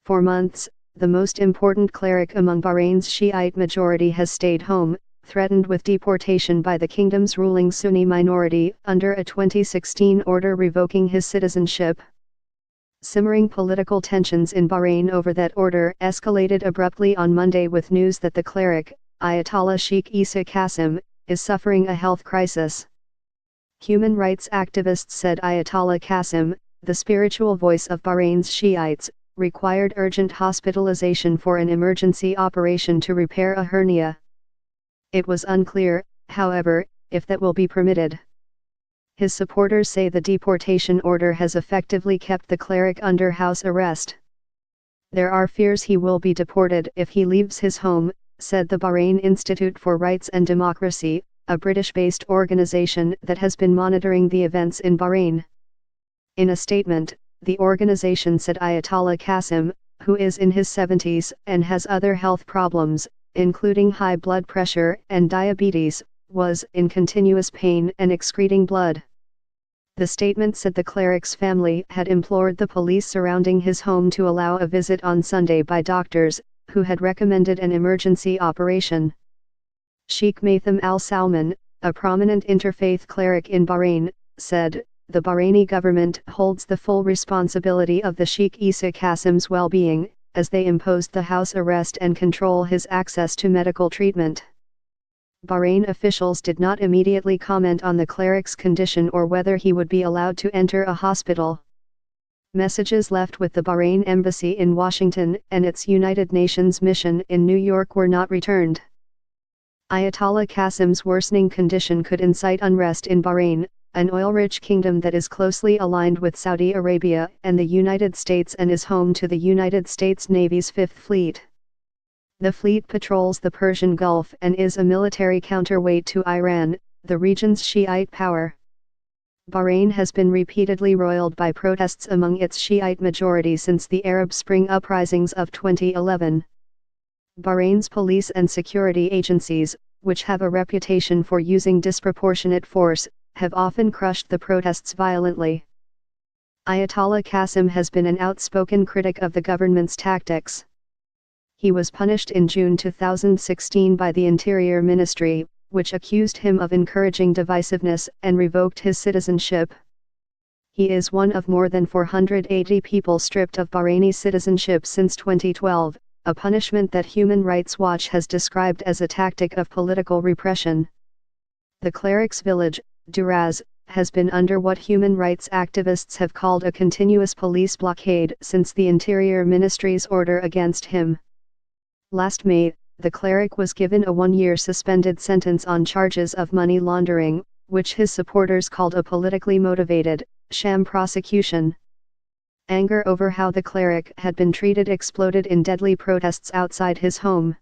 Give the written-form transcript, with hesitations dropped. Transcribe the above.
For months, the most important cleric among Bahrain's Shiite majority has stayed home, threatened with deportation by the kingdom's ruling Sunni minority under a 2016 order revoking his citizenship. Simmering political tensions in Bahrain over that order escalated abruptly on Monday with news that the cleric, Ayatollah Sheikh Isa Qasim, is suffering a health crisis. Human rights activists said Ayatollah Qasim, the spiritual voice of Bahrain's Shiites, required urgent hospitalization for an emergency operation to repair a hernia. It was unclear, however, if that will be permitted. His supporters say the deportation order has effectively kept the cleric under house arrest. There are fears he will be deported if he leaves his home, said the Bahrain Institute for Rights and Democracy, a British-based organization that has been monitoring the events in Bahrain. In a statement, the organization said Ayatollah Qasim, who is in his 70s and has other health problems, including high blood pressure and diabetes, was in continuous pain and excreting blood. The statement said the cleric's family had implored the police surrounding his home to allow a visit on Sunday by doctors, who had recommended an emergency operation. Sheikh Maitham al-Salman, a prominent interfaith cleric in Bahrain, said, "The Bahraini government holds the full responsibility of the Sheikh Isa Qasim's well-being, as they imposed the house arrest and control his access to medical treatment." Bahrain officials did not immediately comment on the cleric's condition or whether he would be allowed to enter a hospital. Messages left with the Bahrain embassy in Washington and its United Nations mission in New York were not returned. Ayatollah Qasim's worsening condition could incite unrest in Bahrain, an oil-rich kingdom that is closely aligned with Saudi Arabia and the United States and is home to the United States Navy's Fifth Fleet. The fleet patrols the Persian Gulf and is a military counterweight to Iran, the region's Shiite power. Bahrain has been repeatedly roiled by protests among its Shiite majority since the Arab Spring uprisings of 2011. Bahrain's police and security agencies, which have a reputation for using disproportionate force, have often crushed the protests violently. Ayatollah Qasim has been an outspoken critic of the government's tactics. He was punished in June 2016 by the Interior Ministry, which accused him of encouraging divisiveness and revoked his citizenship. He is one of more than 480 people stripped of Bahraini citizenship since 2012, a punishment that Human Rights Watch has described as a tactic of political repression. The cleric's village, Duraz, has been under what human rights activists have called a continuous police blockade since the Interior Ministry's order against him. Last May, the cleric was given a 1-year suspended sentence on charges of money laundering, which his supporters called a politically motivated, sham prosecution. Anger over how the cleric had been treated exploded in deadly protests outside his home.